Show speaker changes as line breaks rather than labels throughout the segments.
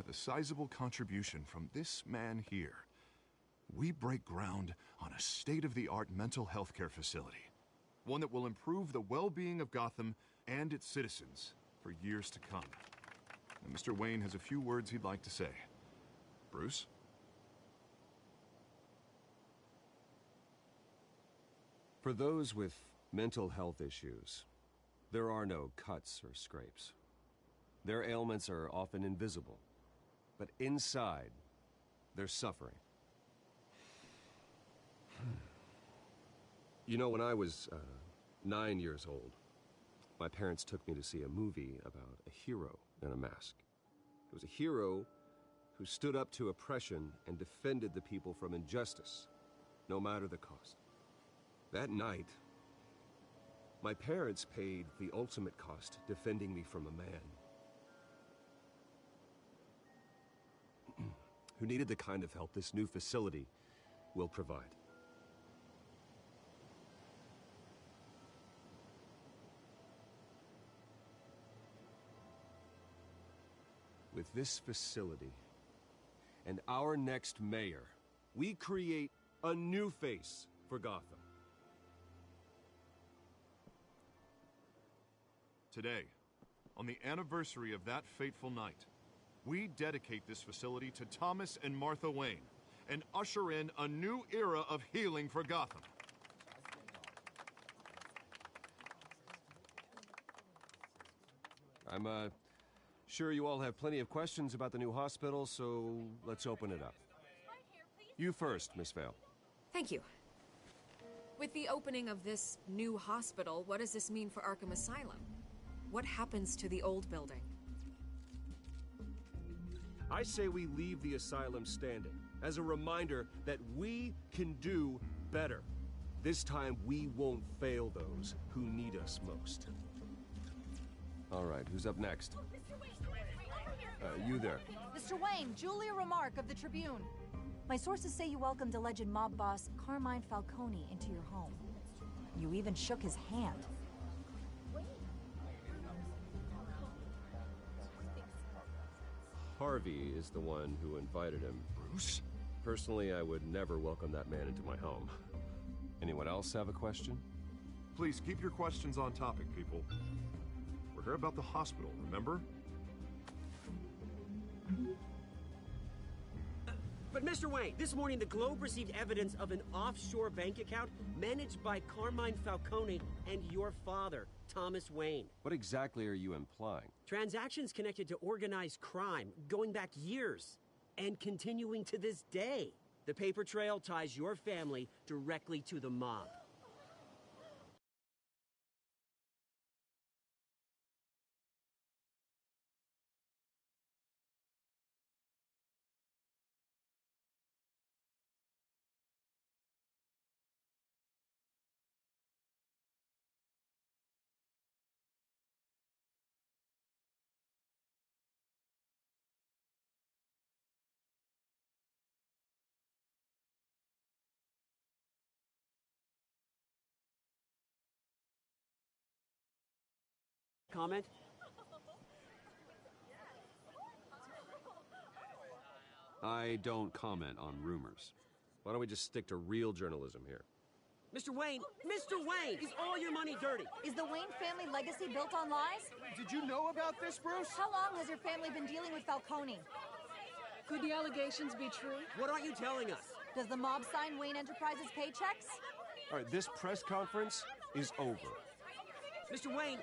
with a sizable contribution from this man here, we break ground on a state-of-the-art mental health care facility. One that will improve the well-being of Gotham and its citizens for years to come. And Mr. Wayne has a few words he'd like to say. Bruce?
For those with mental health issues, there are no cuts or scrapes. Their ailments are often invisible, but inside, they're suffering. You know, when I was 9 years old, my parents took me to see a movie about a hero in a mask. It was a hero who stood up to oppression and defended the people from injustice, no matter the cost. That night, my parents paid the ultimate cost defending me from a man who needed the kind of help this new facility will provide. With this facility and our next mayor, we create a new face for Gotham.
Today, on the anniversary of that fateful night, we dedicate this facility to Thomas and Martha Wayne and usher in a new era of healing for Gotham.
I'm sure you all have plenty of questions about the new hospital, so let's open it up. You first, Miss Vale.
Thank you. With the opening of this new hospital, what does this mean for Arkham Asylum? What happens to the old building?
I say we leave the asylum standing as a reminder that we can do better. This time we won't fail those who need us most. All right, who's up next? You there.
Mr. Wayne, Julia Remark of the Tribune. My sources say you welcomed alleged mob boss Carmine Falcone into your home. You even shook his hand.
Harvey is the one who invited him.
Bruce?
Personally, I would never welcome that man into my home. Anyone else have a question?
Please keep your questions on topic, people. We're here about the hospital, remember?
But Mr. Wayne, this morning the Globe received evidence of an offshore bank account managed by Carmine Falcone and your father, Thomas Wayne.
What exactly are you implying?
Transactions connected to organized crime going back years and continuing to this day. The paper trail ties your family directly to the mob. Comment?
I don't comment on rumors. Why don't we just stick to real journalism here?
Mr. Wayne, is all your money dirty?
Is the Wayne family legacy built on lies?
Did you know about this, Bruce?
How long has your family been dealing with Falcone?
Could the allegations be true?
What aren't you telling us?
Does the mob sign Wayne Enterprises paychecks?
All right, this press conference is over.
Mr. Wayne!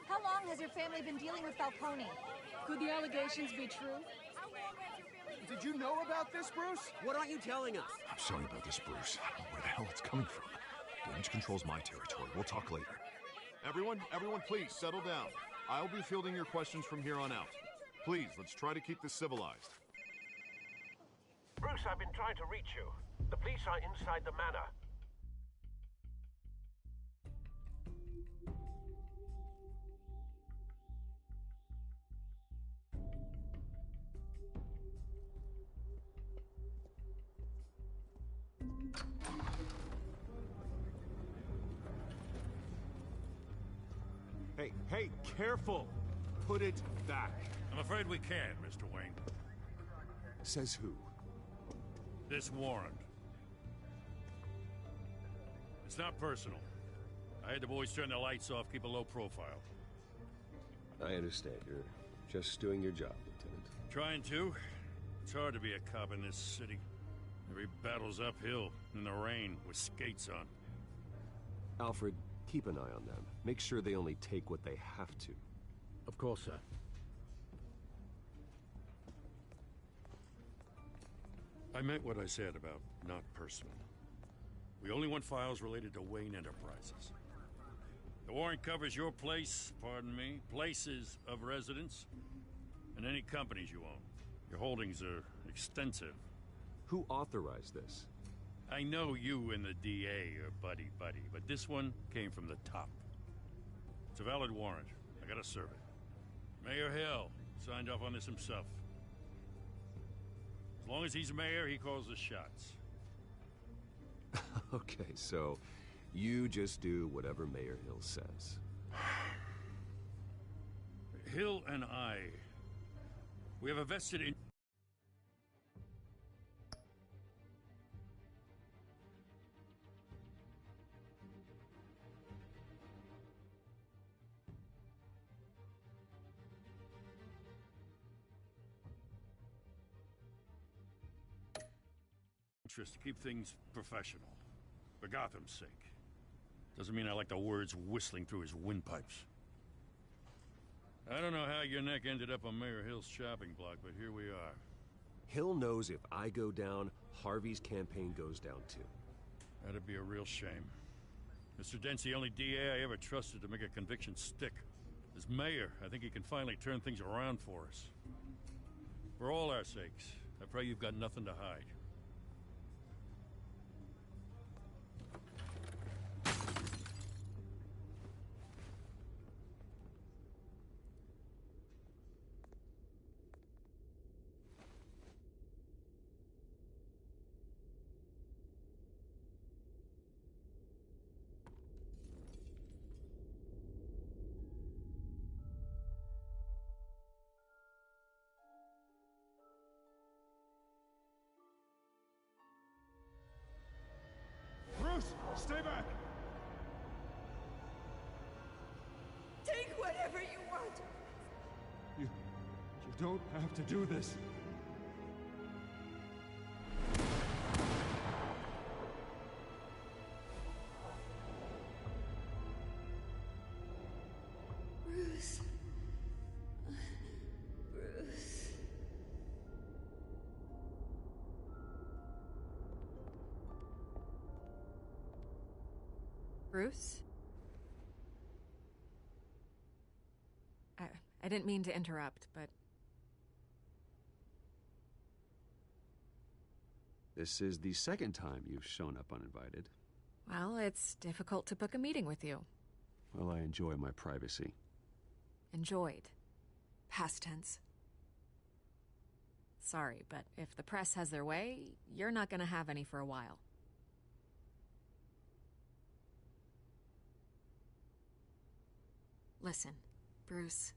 How long has your family been dealing with Falcone?
Could the allegations be true?
Did you know about this, Bruce?
What aren't you telling us?
I'm sorry about this, Bruce. I don't know where the hell it's coming from. Damage control's my territory. We'll talk later. Everyone, please settle down. I'll be fielding your questions from here on out. Please, let's try to keep this civilized.
Bruce, I've been trying to reach you. The police are inside the manor.
Hey, careful! Put it back.
I'm afraid we can't, Mr. Wayne.
Says who?
This warrant. It's not personal. I had the boys turn the lights off, keep a low profile.
I understand. You're just doing your job, Lieutenant.
Trying to. It's hard to be a cop in this city. Every battle's uphill, in the rain, with skates on.
Alfred, keep an eye on them. Make sure they only take what they have to.
Of course, sir.
I meant what I said about not personal. We only want files related to Wayne Enterprises. The warrant covers your place, pardon me, places of residence, and any companies you own. Your holdings are extensive.
Who authorized this?
I know you and the DA are buddy-buddy, but this one came from the top. It's a valid warrant. I gotta serve it. Mayor Hill signed off on this himself. As long as he's mayor, he calls the shots.
Okay, so you just do whatever Mayor Hill says.
Hill and I, we have a vested in... interest to keep things professional. For Gotham's sake. Doesn't mean I like the words whistling through his windpipes. I don't know how your neck ended up on Mayor Hill's shopping block, but here we are.
Hill knows if I go down, Harvey's campaign goes down too.
That'd be a real shame. Mr. Dent's the only DA I ever trusted to make a conviction stick. As mayor, I think he can finally turn things around for us. For all our sakes, I pray you've got nothing to hide.
Stay back!
Take whatever you want!
You don't have to do this.
Bruce. Bruce.
Bruce? I didn't mean to interrupt, but...
This is the second time you've shown up uninvited.
Well, it's difficult to book a meeting with you.
Well, I enjoy my privacy.
Enjoyed. Past tense. Sorry, but if the press has their way, you're not gonna have any for a while. Listen, Bruce.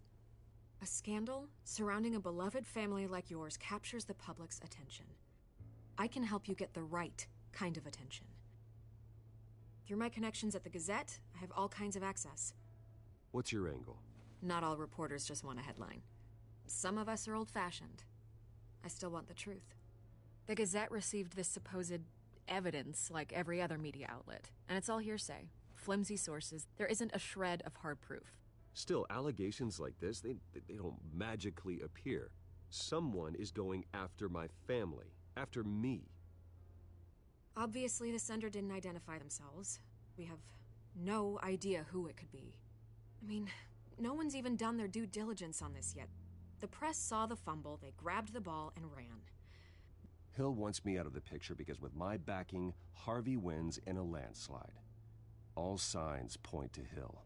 A scandal surrounding a beloved family like yours captures the public's attention. I can help you get the right kind of attention. Through my connections at the Gazette, I have all kinds of access.
What's your angle?
Not all reporters just want a headline. Some of us are old-fashioned. I still want the truth. The Gazette received this supposed evidence like every other media outlet, and it's all hearsay. Flimsy sources. There isn't a shred of hard proof.
Still, allegations like this, they don't magically appear. Someone is going after my family, after me.
Obviously, the sender didn't identify themselves. We have no idea who it could be. I mean, no one's even done their due diligence on this yet. The press saw the fumble, they grabbed the ball and ran.
Hill wants me out of the picture because with my backing, Harvey wins in a landslide. All signs point to Hill.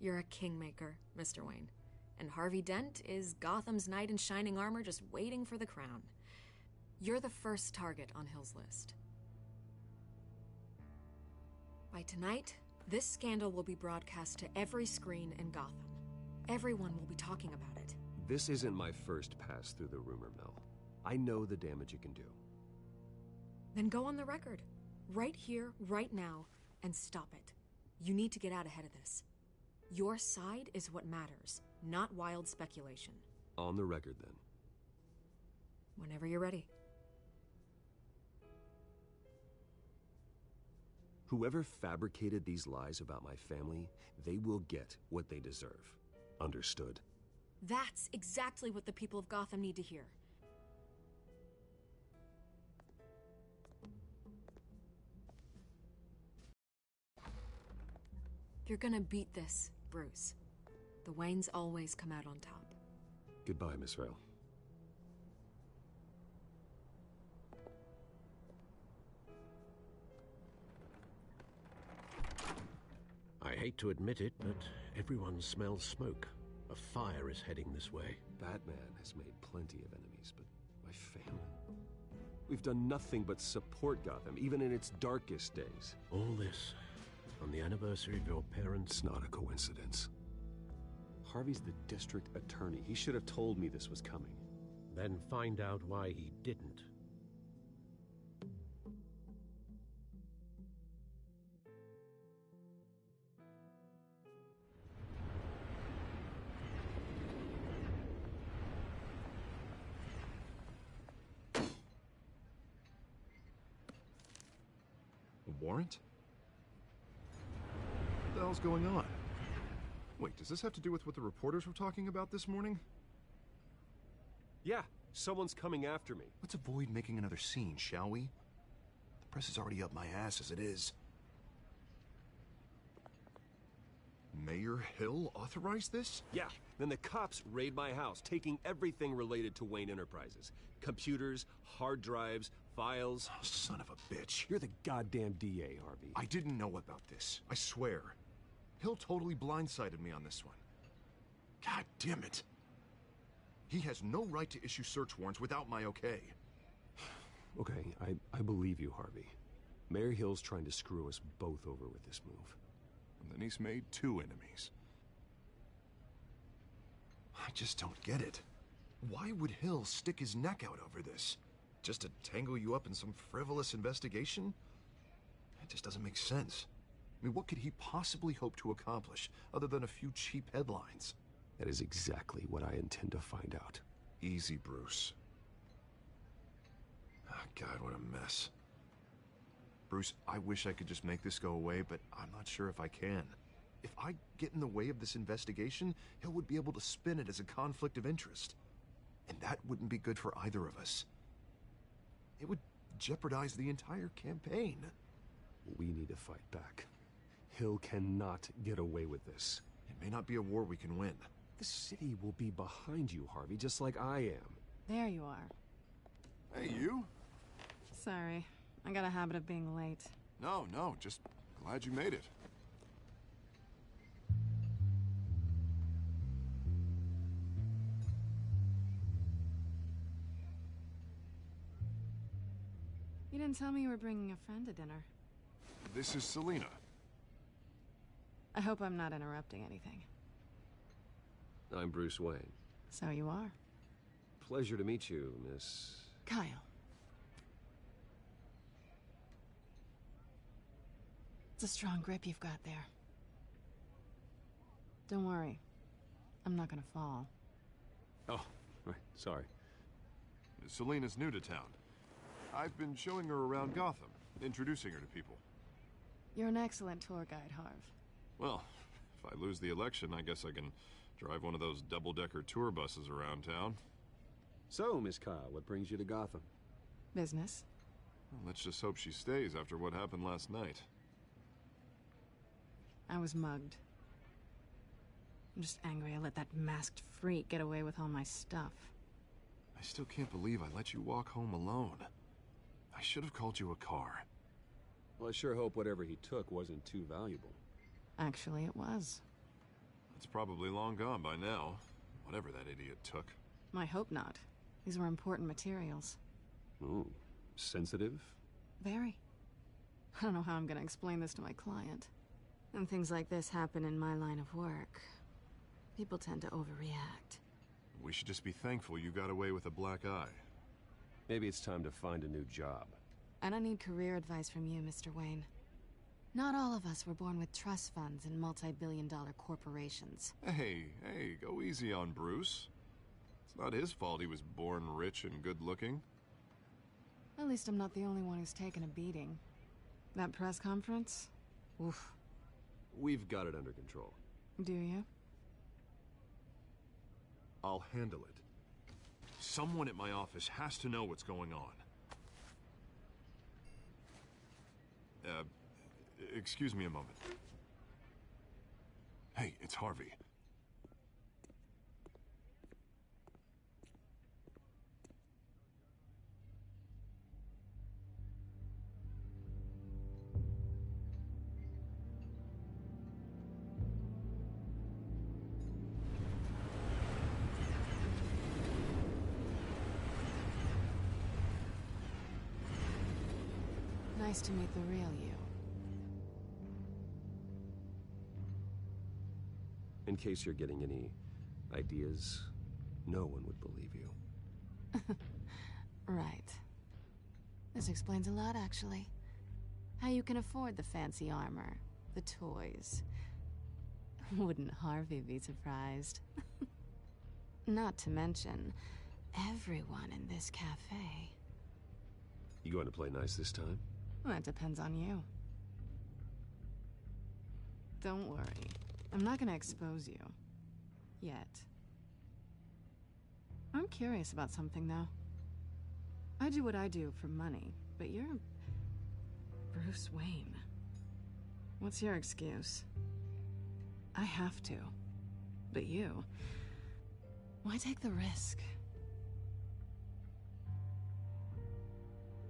You're a kingmaker, Mr. Wayne. And Harvey Dent is Gotham's knight in shining armor just waiting for the crown. You're the first target on Hill's list. By tonight, this scandal will be broadcast to every screen in Gotham. Everyone will be talking about it.
This isn't my first pass through the rumor mill. I know the damage it can do.
Then go on the record. Right here, right now, and stop it. You need to get out ahead of this. Your side is what matters, not wild speculation.
On the record, then.
Whenever you're ready.
Whoever fabricated these lies about my family, they will get what they deserve. Understood?
That's exactly what the people of Gotham need to hear. You're gonna beat this, Bruce. The Waynes always come out on top.
Goodbye, Miss Vale.
I hate to admit it, but everyone smells smoke. A fire is heading this way.
Batman has made plenty of enemies, but my family? We've done nothing but support Gotham, even in its darkest days.
All this on the anniversary of your parents'...
It's not a coincidence. Harvey's the district attorney. He should have told me this was coming.
Then find out why he didn't.
A warrant? What the hell's going on? Wait, does this have to do with what the reporters were talking about this morning?
Yeah, someone's coming after me.
Let's avoid making another scene, shall we? The press is already up my ass as it is. Mayor Hill authorized this?
Yeah, then the cops raid my house, taking everything related to Wayne Enterprises. Computers, hard drives, files.
Oh, son of a bitch.
You're the goddamn DA, Harvey.
I didn't know about this. I swear. Hill totally blindsided me on this one. God damn it. He has no right to issue search warrants without my okay.
Okay, I believe you, Harvey. Mayor Hill's trying to screw us both over with this move.
And then he's made two enemies. I just don't get it. Why would Hill stick his neck out over this? Just to tangle you up in some frivolous investigation? It just doesn't make sense. I mean, what could he possibly hope to accomplish other than a few cheap headlines?
That is exactly what I intend to find out.
Easy, Bruce. Oh, God, what a mess. Bruce, I wish I could just make this go away, but I'm not sure if I can. If I get in the way of this investigation, Hill would be able to spin it as a conflict of interest. And that wouldn't be good for either of us. It would jeopardize the entire campaign.
We need to fight back. Hill cannot get away with this.
It may not be a war we can win.
The city will be behind you, Harvey, just like I am.
There you are.
Hey, you?
Sorry. I got a habit of being late.
No, just glad you made it.
You didn't tell me you were bringing a friend to dinner.
This is Selina.
I hope I'm not interrupting anything.
I'm Bruce Wayne.
So you are.
Pleasure to meet you, Miss...
Kyle. It's a strong grip you've got there. Don't worry. I'm not gonna fall.
Oh, right, sorry.
Selina's new to town. I've been showing her around Gotham, introducing her to people.
You're an excellent tour guide, Harv.
Well, if I lose the election, I guess I can drive one of those double-decker tour buses around town.
So, Miss Kyle, what brings you to Gotham?
Business.
Well, let's just hope she stays after what happened last night.
I was mugged. I'm just angry I let that masked freak get away with all my stuff.
I still can't believe I let you walk home alone. I should have called you a car.
Well, I sure hope whatever he took wasn't too valuable.
Actually, it was.
It's probably long gone by now, whatever that idiot took.
I hope not. These were important materials.
Ooh, sensitive?
Very. I don't know how I'm gonna explain this to my client. And things like this happen in my line of work. People tend to overreact.
We should just be thankful you got away with a black eye.
Maybe it's time to find a new job.
I don't need career advice from you, Mr. Wayne. Not all of us were born with trust funds and multi-billion-dollar corporations.
Hey, go easy on Bruce. It's not his fault he was born rich and good-looking.
At least I'm not the only one who's taken a beating. That press conference? Oof.
We've got it under control.
Do you?
I'll handle it. Someone at my office has to know what's going on. Excuse me a moment. Hey, it's Harvey.
Nice to meet the real you.
In case you're getting any ideas, no one would believe you.
Right. This explains a lot, actually. How you can afford the fancy armor, the toys. Wouldn't Harvey be surprised? Not to mention, everyone in this cafe.
You going to play nice this time?
Well, that depends on you. Don't worry. I'm not gonna expose you. Yet. I'm curious about something, though. I do what I do for money, but you're Bruce Wayne. What's your excuse? I have to. But you... why take the risk?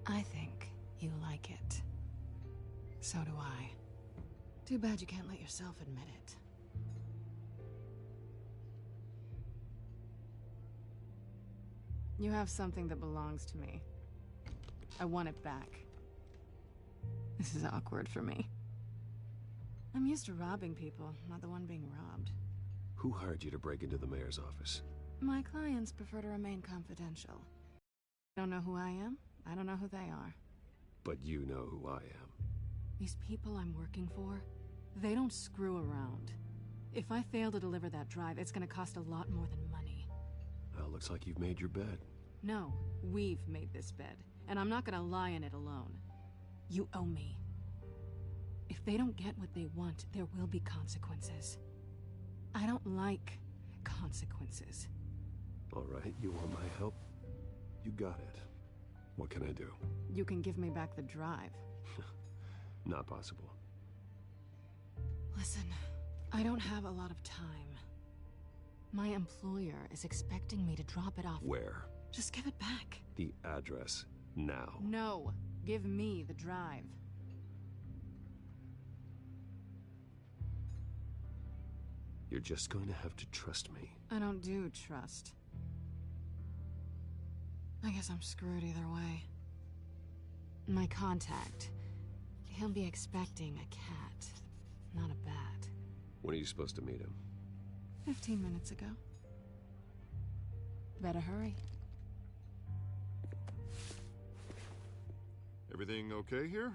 I think you like it. So do I. Too bad you can't let yourself admit it. You have something that belongs to me. I want it back. This is awkward for me. I'm used to robbing people, not the one being robbed.
Who hired you to break into the mayor's office?
My clients prefer to remain confidential. I don't know who I am. I don't know who they are.
But you know who I am.
These people I'm working for, they don't screw around. If I fail to deliver that drive, it's gonna cost a lot more than money.
Well, looks like you've made your bed.
No, we've made this bed, and I'm not gonna lie in it alone. You owe me. If they don't get what they want, there will be consequences. I don't like consequences.
All right, you want my help? You got it. What can I do?
You can give me back the drive.
Not possible.
Listen, I don't have a lot of time. My employer is expecting me to drop it off.
Where?
Just give it back.
The address, now.
No, give me the drive.
You're just going to have to trust me.
I don't do trust. I guess I'm screwed either way. My contact, he'll be expecting a cat, not a bat.
When are you supposed to meet him?
15 minutes ago. Better hurry.
Everything okay here?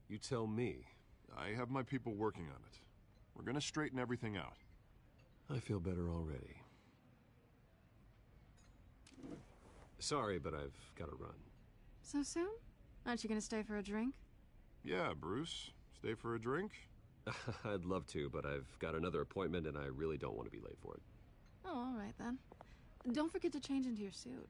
You tell me.
I have my people working on it. We're gonna straighten everything out.
I feel better already. Sorry, but I've got to run.
So soon? Aren't you gonna stay for a drink?
Yeah, Bruce. Stay for a drink?
I'd love to, but I've got another appointment and I really don't want to be late for it.
Oh, all right then. Don't forget to change into your suit.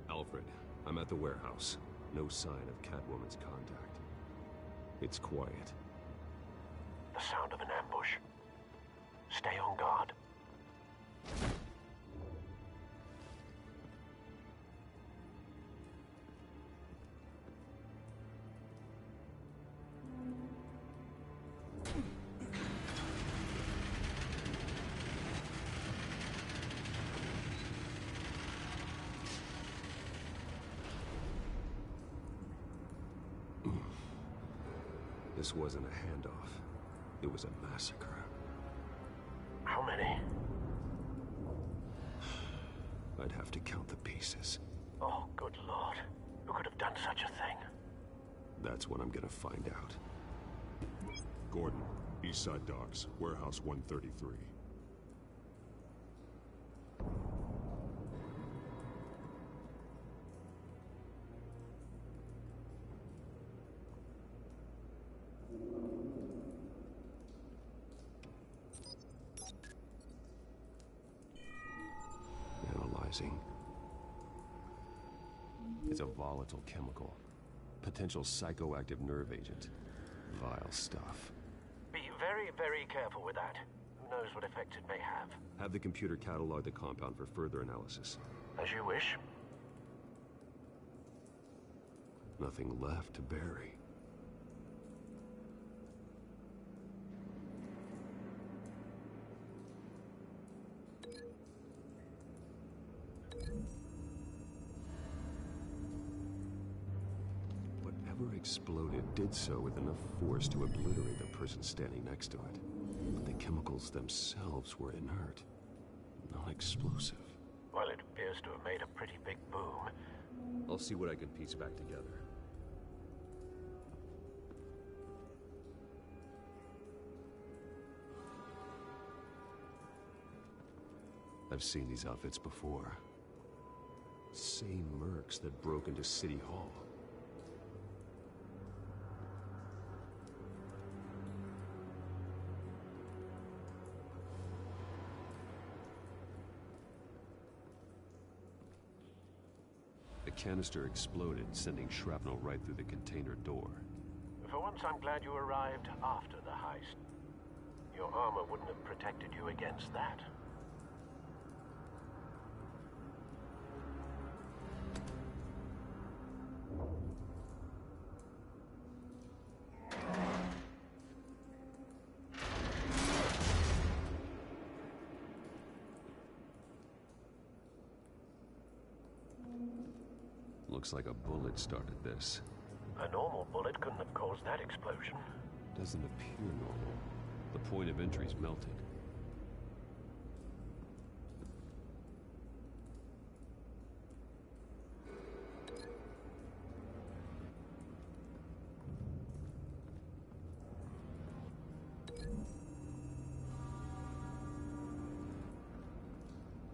Alfred, I'm at the warehouse. No sign of Catwoman's contact. It's quiet.
The sound of an ambush. Stay on guard.
This wasn't a handoff. It was a massacre.
How many?
I'd have to count the pieces.
Oh, good lord. Who could have done such a thing?
That's what I'm gonna find out.
Gordon, Eastside Docks, Warehouse 133.
Analyzing. It's a volatile chemical. Potential psychoactive nerve agent. Vile stuff.
Be very, very careful with that. Who knows what effect it may have.
Have the computer catalog the compound for further analysis.
As you wish.
Nothing left to bury. Whatever exploded did so with enough force to obliterate the person standing next to it. But the chemicals themselves were inert, non-explosive.
Well, it appears to have made a pretty big boom.
I'll see what I can piece back together. I've seen these outfits before. Same mercs that broke into City Hall. The canister exploded, sending shrapnel right through the container door.
For once, I'm glad you arrived after the heist. Your armor wouldn't have protected you against that.
Looks like a bullet started this.
A normal bullet couldn't have caused that explosion.
Doesn't appear normal. The point of entry's melted.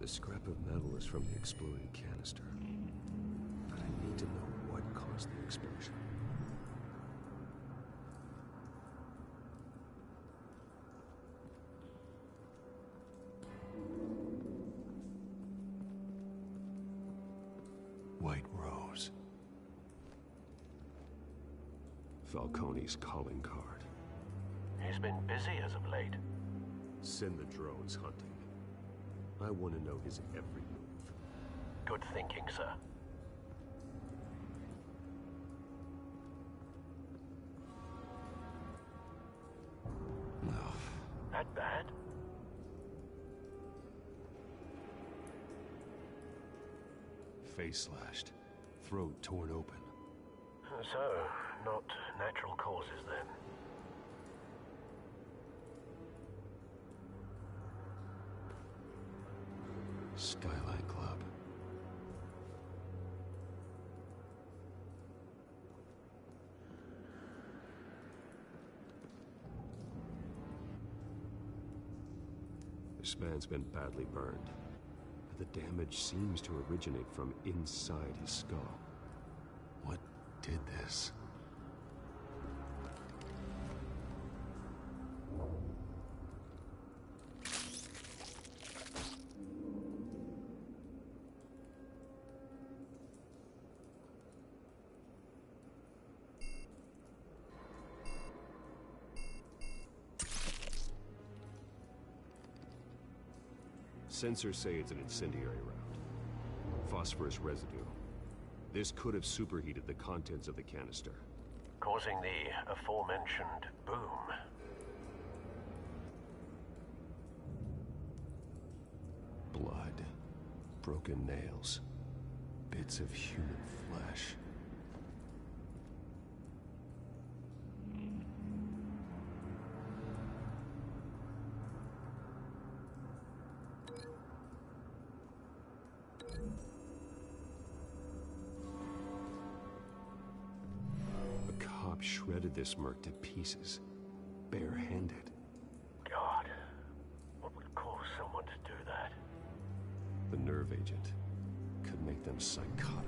The scrap of metal is from the exploded canister. But I need to know what caused the explosion. White Rose. Falcone's calling card.
He's been busy as of late.
Send the drones hunting. I want to know his every move.
Good thinking, sir.
No.
That bad?
Face slashed. Throat torn open.
So, not natural causes then.
Skyline Club. This man's been badly burned, but the damage seems to originate from inside his skull. What did this? Sensors say it's an incendiary round. Phosphorus residue. This could have superheated the contents of the canister,
causing the aforementioned boom.
Blood. Broken nails. Bits of human flesh. A cop shredded this merc to pieces, barehanded.
God, what would cause someone to do that?
The nerve agent could make them psychotic.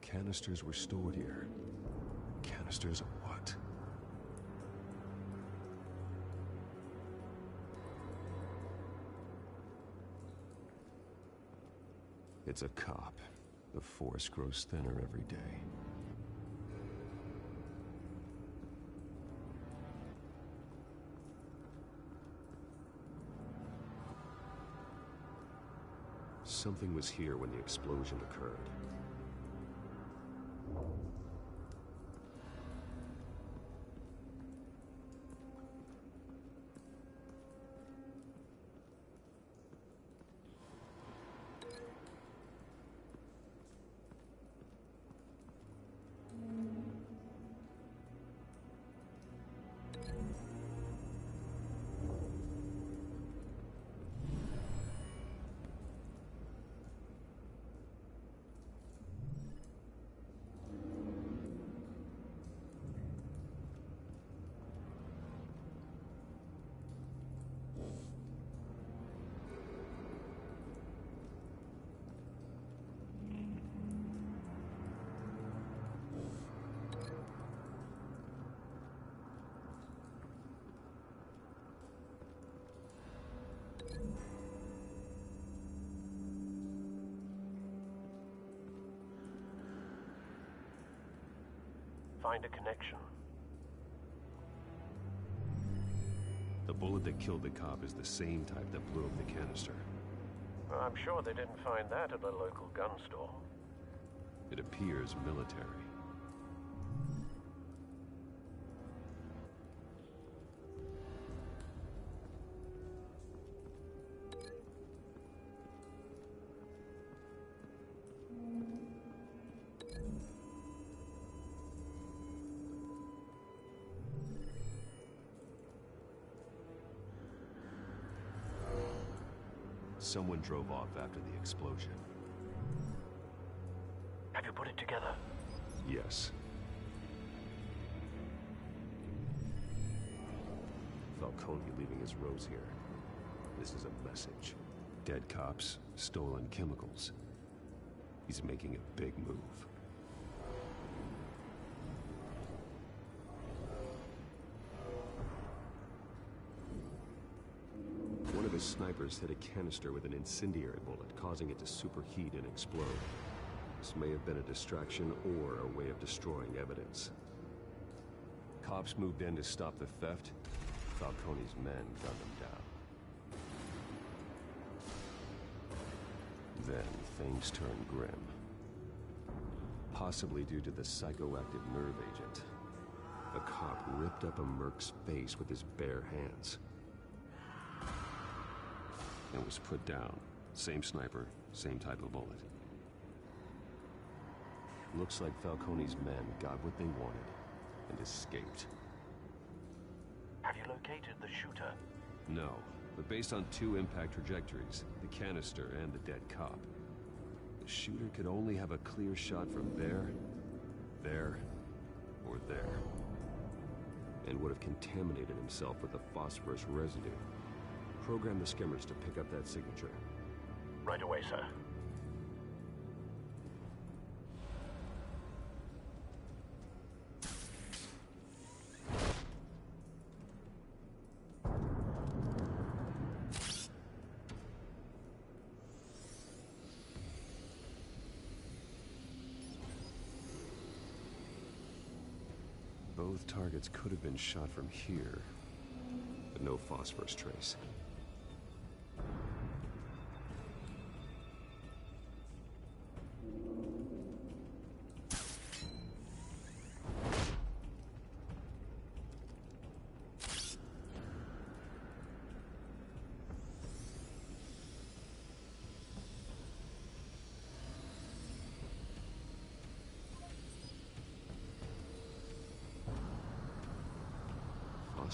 Canisters were stored here. Canisters of what? It's a cop. The force grows thinner every day. Something was here when the explosion occurred.
Find a connection.
The bullet that killed the cop is the same type that blew up the canister.
Well, I'm sure they didn't find that at a local gun store.
It appears military. Someone drove off after the explosion.
Have you put it together?
Yes. Falcone leaving his rose here. This is a message. Dead cops, stolen chemicals. He's making a big move. One of his snipers hit a canister with an incendiary bullet, causing it to superheat and explode. This may have been a distraction or a way of destroying evidence. Cops moved in to stop the theft. Falcone's men gunned them down. Then things turned grim. Possibly due to the psychoactive nerve agent. A cop ripped up a merc's face with his bare hands. And was put down. Same sniper, same type of bullet. Looks like Falcone's men got what they wanted and escaped.
Have you located the shooter?
No, but based on two impact trajectories, the canister and the dead cop, the shooter could only have a clear shot from there, or there. And would have contaminated himself with the phosphorus residue. Program the skimmers to pick up that signature.
Right away, sir.
Both targets could have been shot from here, but no phosphorus trace.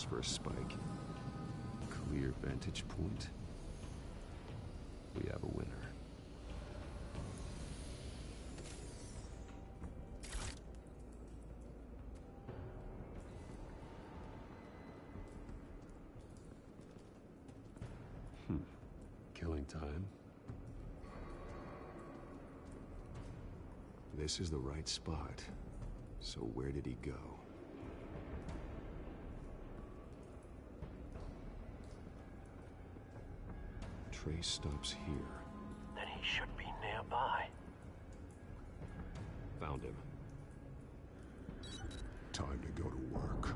calls for a spike. Clear vantage point. We have a winner. Killing time. This is the right spot. So where did he go? Trace stops here.
Then he should be nearby.
Found him.
Time to go to work.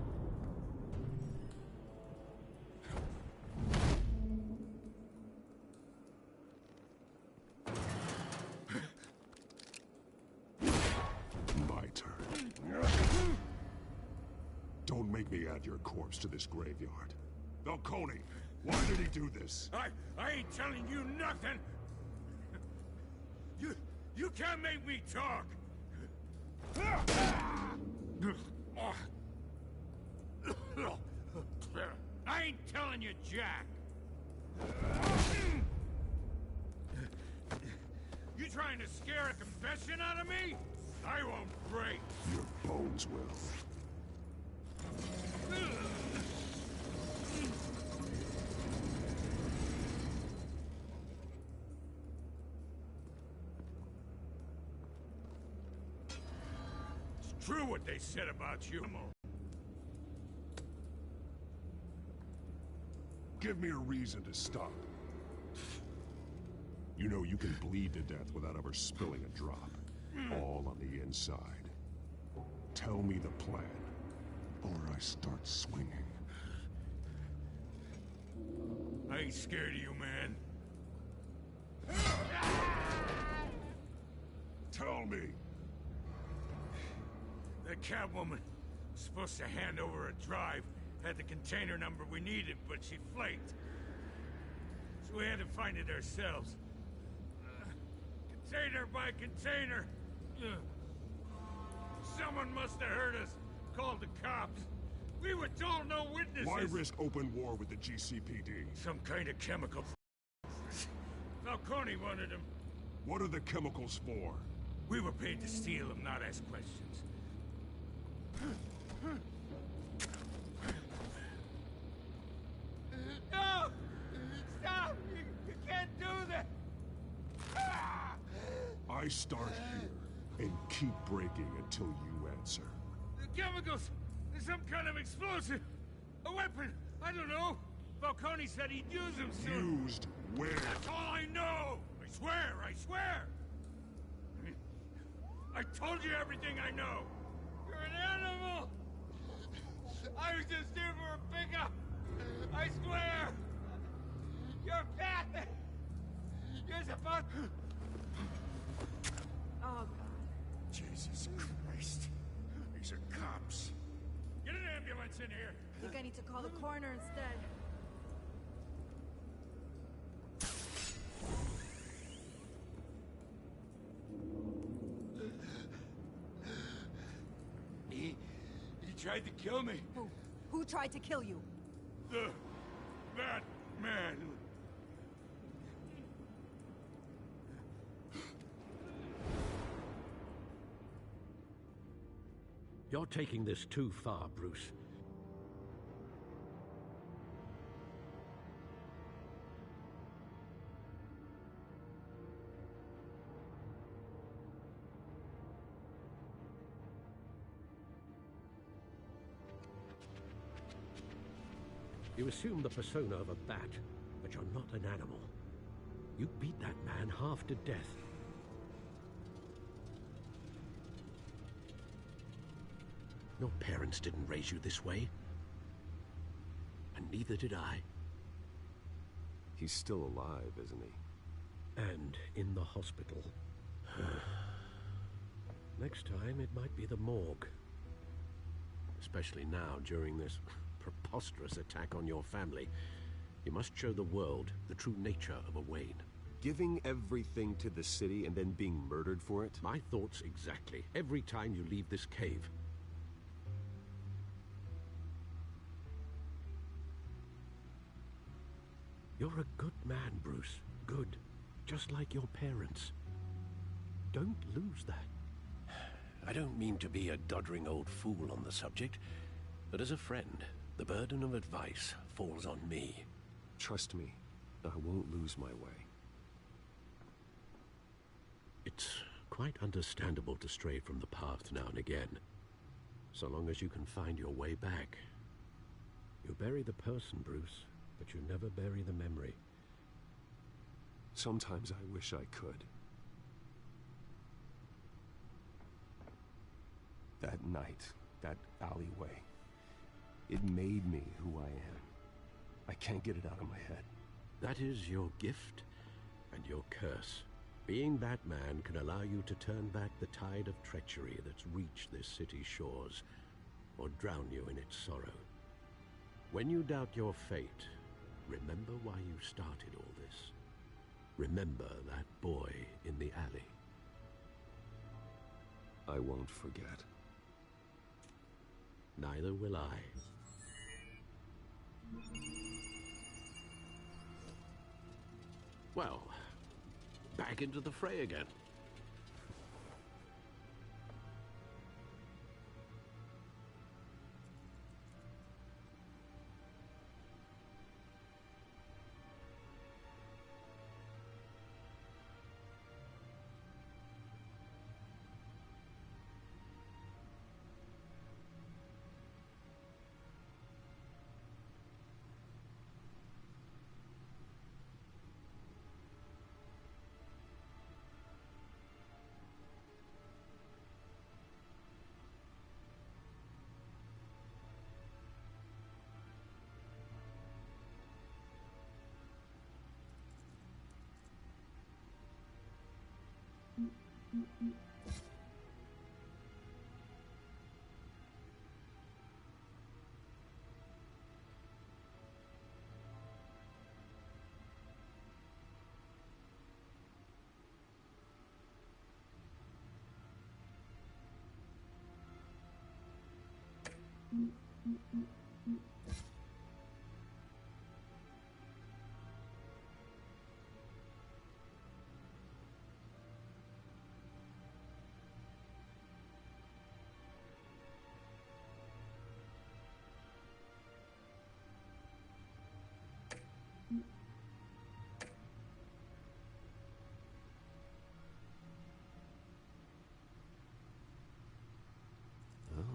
My turn. Don't make me add your corpse to this graveyard. Falcone, why did he do this?
I ain't telling you nothing. You can't make me talk. I ain't telling you, Jack. You trying to scare a confession out of me? I won't break.
Your bones will.
It's true what they said about you.
Give me a reason to stop. You know you can bleed to death without ever spilling a drop. All on the inside. Tell me the plan, or I start swinging.
I ain't scared of you, man.
Tell me.
The Catwoman was supposed to hand over a drive, had the container number we needed, but she flaked. So we had to find it ourselves. Container by container. Someone must have heard us, called the cops. We were told no witnesses.
Why risk open war with the GCPD?
Some kind of chemical. Falcone wanted them.
What are the chemicals for?
We were paid to steal them, not ask questions. No! Stop! You can't do that!
I start here and keep breaking until you answer.
The chemicals! There's some kind of explosive! A weapon! I don't know! Falcone said he'd use them soon!
Used where?
That's all I know! I swear! I swear! I told you everything I know! You're an animal! I was just here for a pickup! I swear! You're Catholic! You're supposed to...
Oh, God.
Jesus Christ. These are cops. Get an ambulance in here!
I think I need to call the coroner instead.
He tried to kill me.
Who tried to kill you?
That man.
You're taking this too far, Bruce. You assume the persona of a bat, but you're not an animal. You beat that man half to death. Your parents didn't raise you this way. And neither did I.
He's still alive, isn't he?
And in the hospital. Next time, it might be the morgue. Especially now, during this preposterous attack on your family. You must show the world the true nature of a Wayne.
Giving everything to the city and then being murdered for it?
My thoughts exactly. Every time you leave this cave. You're a good man, Bruce. Good. Just like your parents. Don't lose that. I don't mean to be a doddering old fool on the subject, but as a friend, the burden of advice falls on me.
Trust me, I won't lose my way.
It's quite understandable to stray from the path now and again, so long as you can find your way back. You bury the person, Bruce, but you never bury the memory.
Sometimes I wish I could. That night, that alleyway, it made me who I am. I can't get it out of my head.
That is your gift and your curse. Being Batman can allow you to turn back the tide of treachery that's reached this city's shores, or drown you in its sorrow. When you doubt your fate, remember why you started all this. Remember that boy in the alley.
I won't forget.
Neither will I. Well, back into the fray again.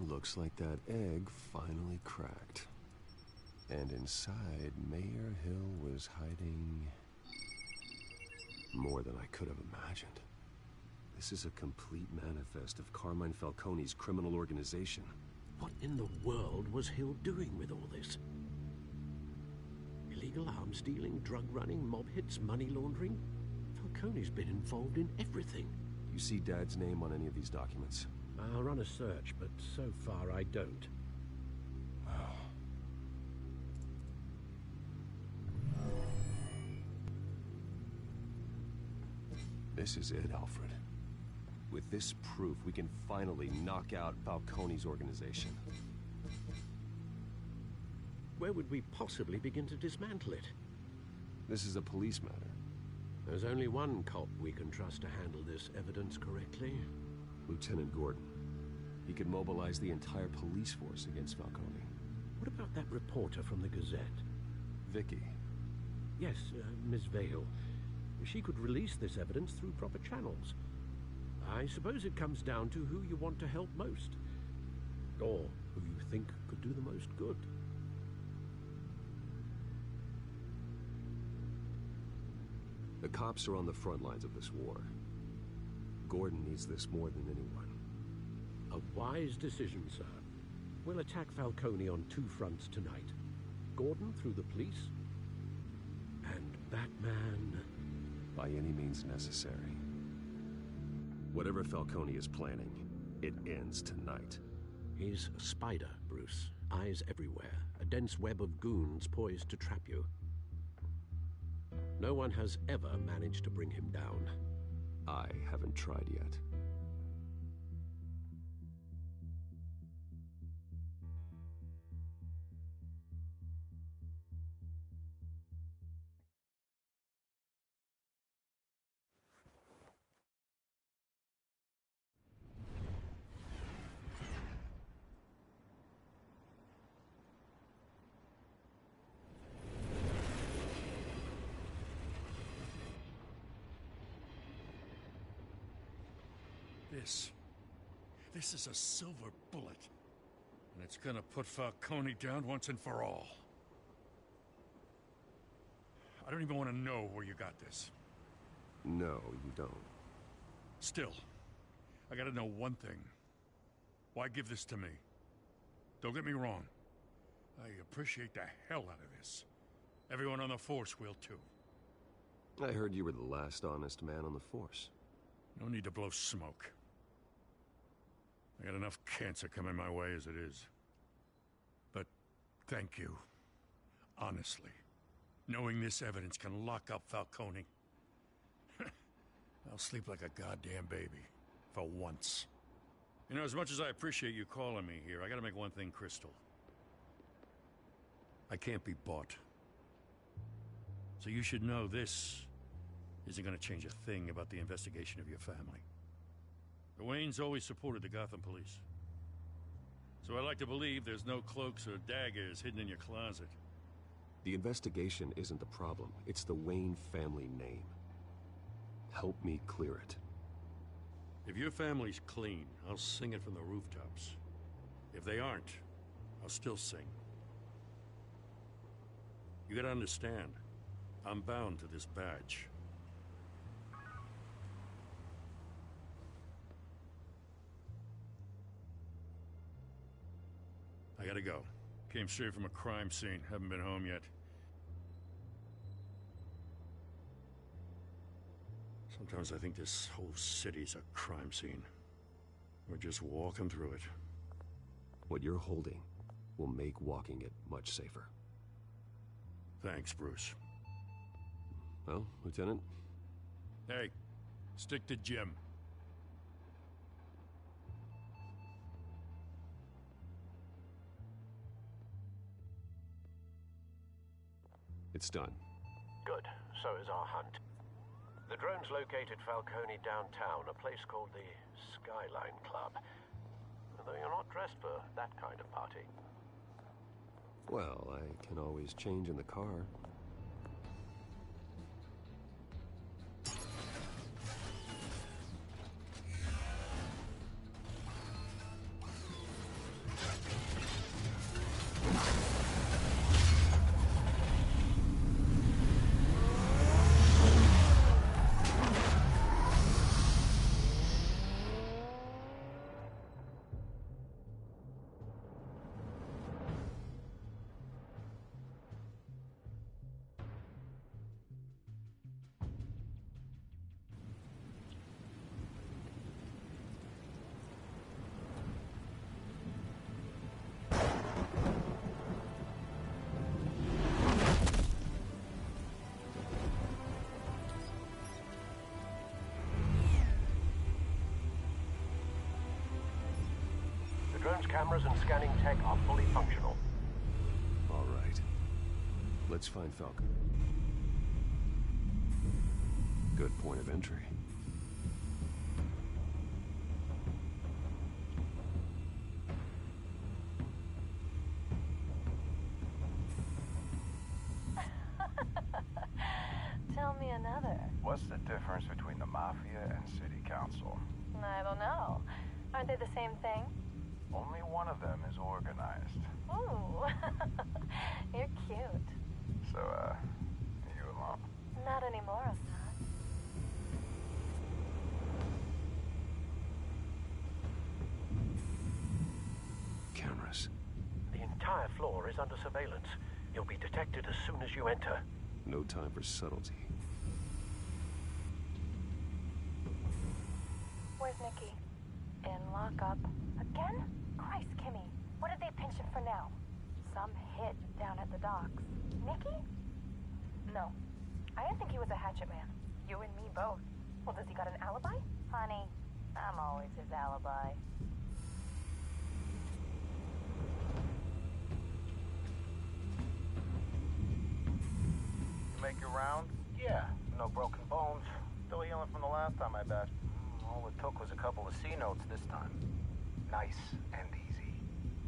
Looks like that egg finally cracked. And inside, Mayor Hill was hiding more than I could have imagined. This is a complete manifest of Carmine Falcone's criminal organization.
What in the world was Hill doing with all this? Illegal arms dealing, drug running, mob hits, money laundering? Falcone's been involved in everything.
You see Dad's name on any of these documents?
I'll run a search, but so far I don't.
This is it, Alfred. With this proof, we can finally knock out Falcone's organization.
Where would we possibly begin to dismantle it?
This is a police matter.
There's only one cop we can trust to handle this evidence correctly.
Lieutenant Gordon. He could mobilize the entire police force against Falcone.
What about that reporter from the Gazette?
Vicky.
Yes, Miss Vale. She could release this evidence through proper channels. I suppose it comes down to who you want to help most. Or who you think could do the most good.
The cops are on the front lines of this war. Gordon needs this more than anyone.
A wise decision, sir. We'll attack Falcone on two fronts tonight. Gordon through the police, and Batman...
by any means necessary. Whatever Falcone is planning, it ends tonight.
He's a spider, Bruce. Eyes everywhere. A dense web of goons poised to trap you. No one has ever managed to bring him down.
I haven't tried yet.
this. This is a silver bullet. And it's gonna put Falcone down once and for all. I don't even want to know where you got this.
No, you don't.
Still, I gotta know one thing. Why give this to me? Don't get me wrong. I appreciate the hell out of this. Everyone on the Force will too.
I heard you were the last honest man on the Force.
No need to blow smoke. I got enough cancer coming my way as it is. But thank you. Honestly. Knowing this evidence can lock up Falcone. I'll sleep like a goddamn baby. For once. You know, as much as I appreciate you calling me here, I gotta make one thing crystal. I can't be bought. So you should know this isn't gonna change a thing about the investigation of your family. The Waynes always supported the Gotham police. So I like to believe there's no cloaks or daggers hidden in your closet.
The investigation isn't the problem. It's the Wayne family name. Help me clear it.
If your family's clean, I'll sing it from the rooftops. If they aren't, I'll still sing. You gotta understand, I'm bound to this badge. I gotta go. Came straight from a crime scene. Haven't been home yet. Sometimes I think this whole city's a crime scene. We're just walking through it.
What you're holding will make walking it much safer.
Thanks, Bruce.
Well, Lieutenant?
Hey, stick to Jim.
It's done.
Good. So is our hunt. The drones located Falcone downtown, a place called the Skyline Club. Though you're not dressed for that kind of party.
Well, I can always change in the car.
Drone's cameras and scanning tech are fully functional.
All right. Let's find Falcon. Good point of entry.
Tell me another.
What's the difference between the Mafia and City Council?
I don't know. Aren't they the same thing?
Only one of them is organized.
Ooh, you're cute.
So, you alone?
Not anymore, Assad.
Cameras.
The entire floor is under surveillance. You'll be detected as soon as you enter.
No time for subtlety.
Where's Nikki? In lockup. Again? Christ, Kimmy. What did they pinch him for now? Some hit down at the docks. Nikki? No. I didn't think he was a hatchet man. You and me both. Well, does he got an alibi? Honey, I'm always his alibi.
You make your rounds? Yeah. No broken bones. Still healing from the last time, I bet. All it took was a couple of C notes this time. Nice and easy.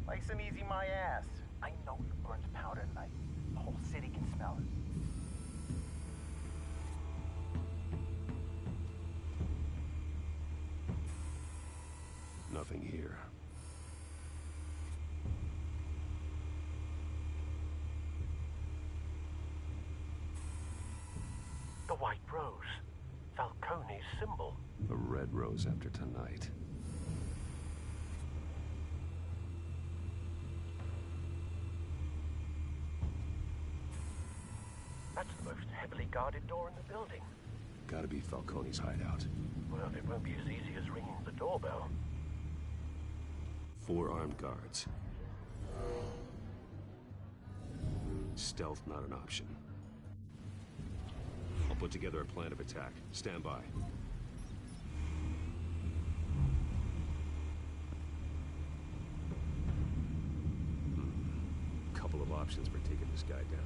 Nice and easy, my ass. I know you burned powder tonight. The whole city can smell it.
white rose. Falcone's symbol.
A red rose after tonight.
That's the most heavily guarded door in the building.
Gotta be Falcone's hideout.
Well, it won't be as easy as ringing the doorbell.
4 armed guards. Stealth not an option. I'll put together a plan of attack. Stand by. Couple of options for taking this guy down.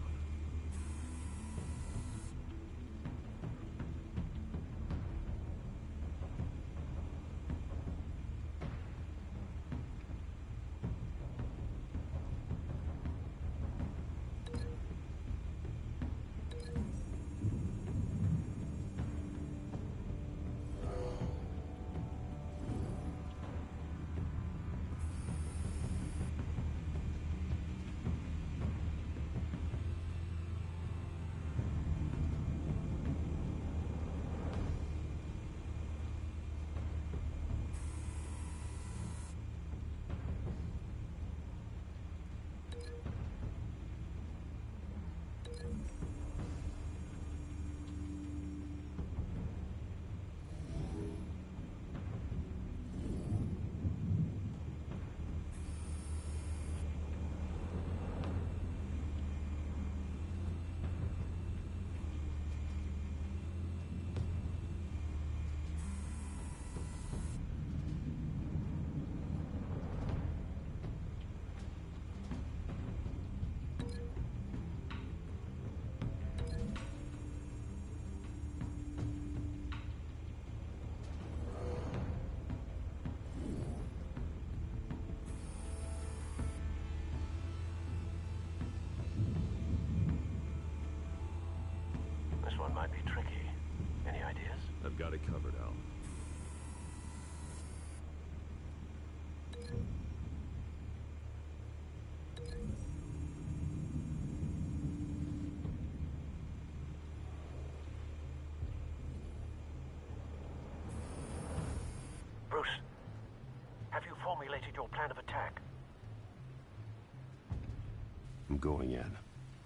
This one might be tricky. Any ideas?
I've got it covered, Al.
Bruce, have you formulated your plan of attack?
I'm going in.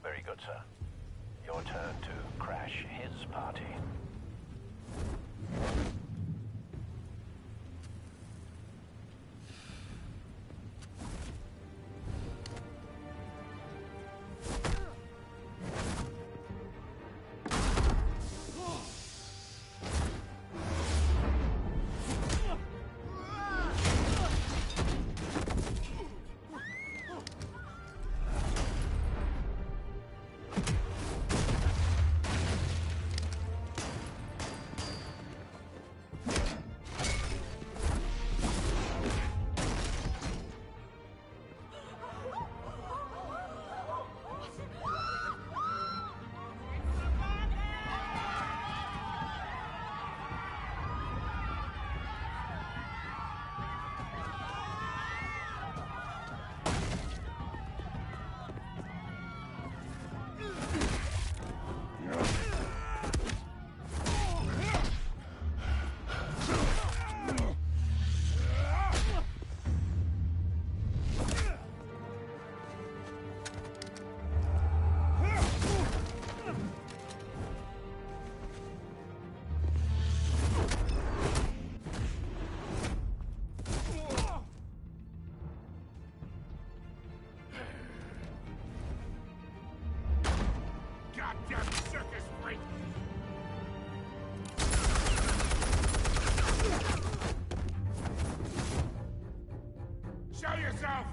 Very good, sir. Your turn to crash his party.
Show yourself!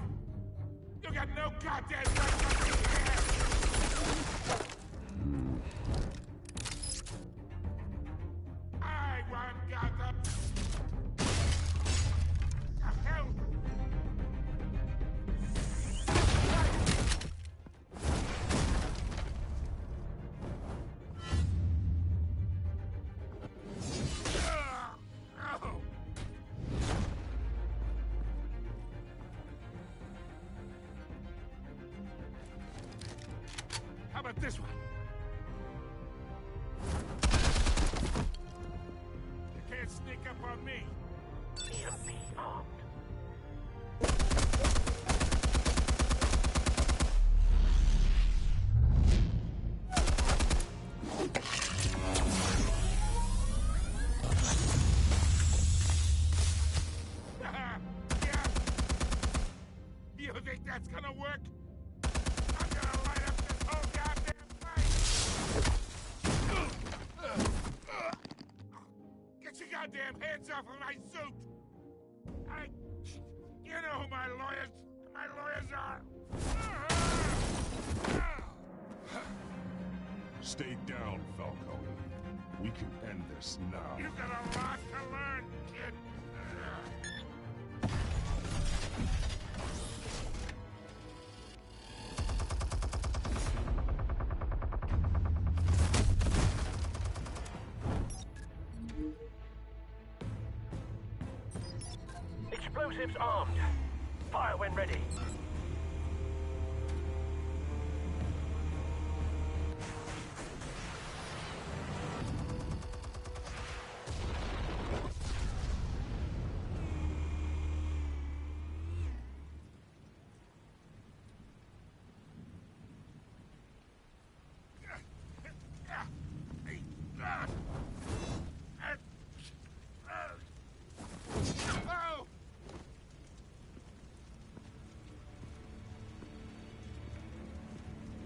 You got no goddamn right to be here! I want Gotham! The hell? How about this one? on me.
EMP armed.
You think that's gonna work? I'm gonna light up this whole goddamn place! Get your goddamn hands off of my suit! You know who my lawyers are!
Stay down, Falcone. We can end this now.
You got a lot to learn, kid!
Explosives armed. Fire when ready.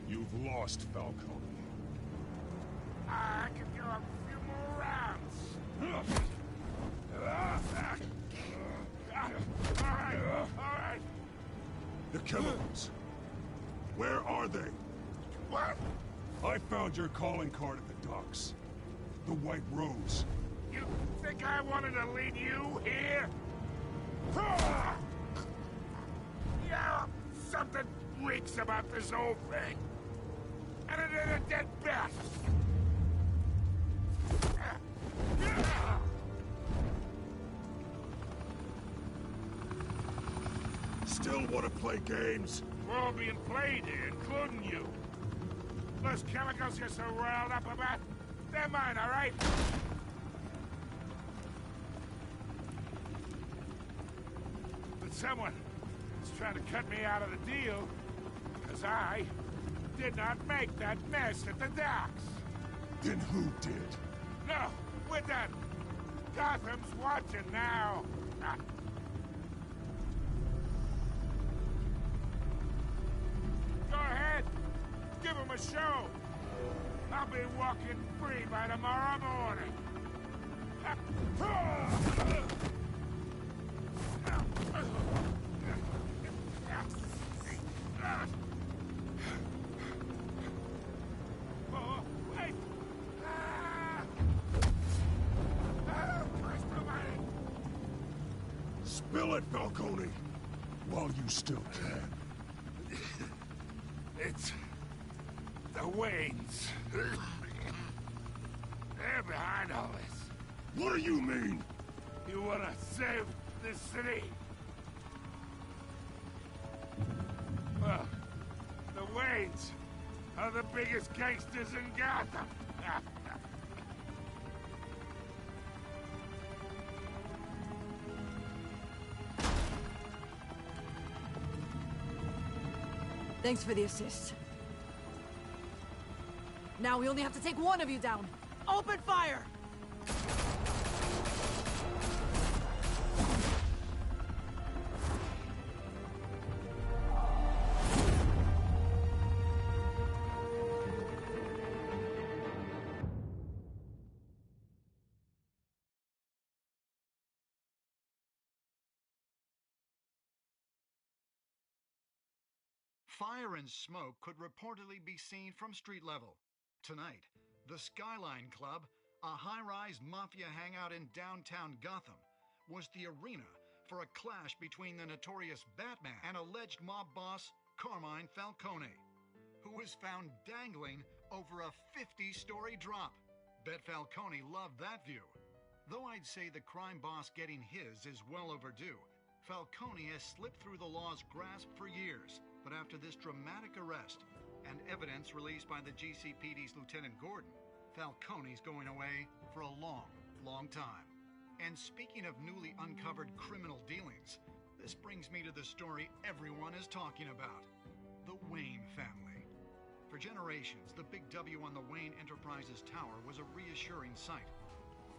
You've lost, Falcone.
I can go a few more rounds. All right.
The chemicals. Where are they?
What?
I found your calling card at the docks. The White Rose.
You think I wanted to lead you here? Yeah, something reeks about this whole thing. And it ain't a dead bat.
Still want to play games?
We're all being played here, including you. Those chemicals you're so riled up about, they're mine, all right? But someone is trying to cut me out of the deal, because I did not make that mess at the docks.
Then who did?
No, we're done. Gotham's watching now. Go ahead. Give him a show. I'll be walking free by tomorrow morning. Oh, wait.
Spill it, Falcone, while you still can.
It's the Waynes. They're behind all this.
What do you mean?
You wanna save this city? Well, the Waynes are the biggest gangsters in Gotham.
Thanks for the assist. Now we only have to take one of you down. Open fire!
Fire and smoke could reportedly be seen from street level. Tonight, the Skyline Club, a high-rise mafia hangout in downtown Gotham, was the arena for a clash between the notorious Batman and alleged mob boss Carmine Falcone, who was found dangling over a 50-story drop. Bet Falcone loved that view. Though I'd say the crime boss getting his is well overdue, Falcone has slipped through the law's grasp for years. But after this dramatic arrest and evidence released by the GCPD's Lieutenant Gordon, Falcone's going away for a long, long time. And speaking of newly uncovered criminal dealings, this brings me to the story everyone is talking about. The Wayne family. For generations, the big W on the Wayne Enterprises tower was a reassuring sight.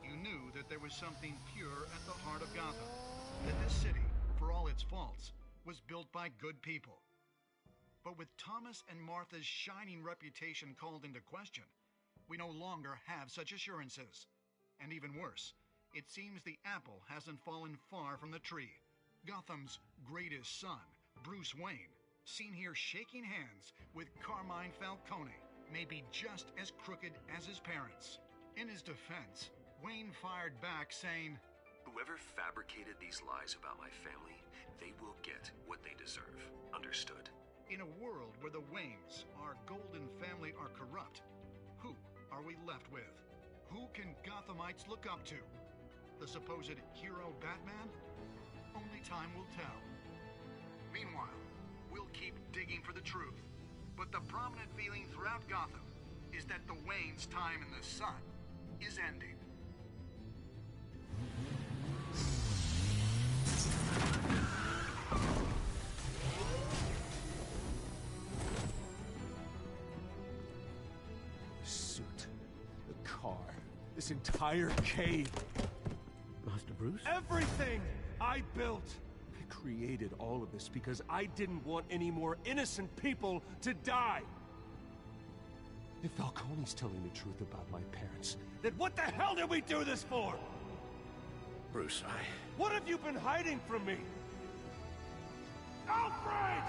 You knew that there was something pure at the heart of Gotham. That this city, for all its faults, was built by good people. But with Thomas and Martha's shining reputation called into question, we no longer have such assurances. And even worse, it seems the apple hasn't fallen far from the tree. Gotham's greatest son, Bruce Wayne, seen here shaking hands with Carmine Falcone, may be just as crooked as his parents. In his defense, Wayne fired back saying,
"Whoever fabricated these lies about my family, they will get what they deserve. Understood?"
In a world where the Waynes, our golden family, are corrupt, who are we left with? Who can Gothamites look up to? The supposed hero Batman? Only time will tell. Meanwhile, we'll keep digging for the truth. But the prominent feeling throughout Gotham is that the Waynes' time in the sun is ending.
The suit, the car, this entire cave.
Master Bruce?
Everything I built! I created all of this because I didn't want any more innocent people to die! If Falcone's telling the truth about my parents, then what the hell did we do this for?
Bruce,
What have you been hiding from me? Alfred!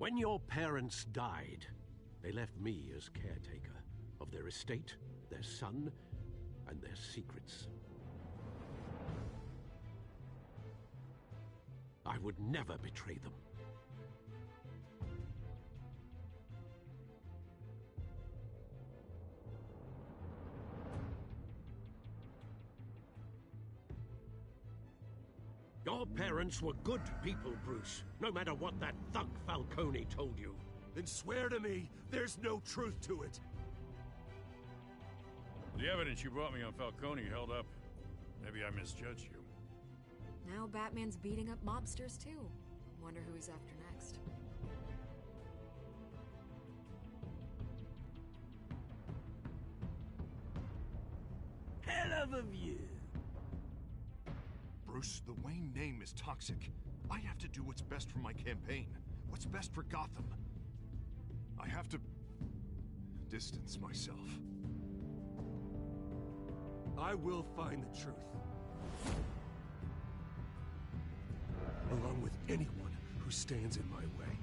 When your parents died, they left me as caretaker of their estate, their son, and their secrets. I would never betray them. Your parents were good people, Bruce, no matter what that thug Falcone told you.
Then swear to me there's no truth to it.
The evidence you brought me on Falcone held up. Maybe I misjudged you.
Now Batman's beating up mobsters too. Wonder who he's after next.
Hell of a view.
Bruce, the Wayne name is toxic. I have to do what's best for my campaign. What's best for Gotham. I have to distance myself.
I will find the truth. Along with anyone who stands in my way.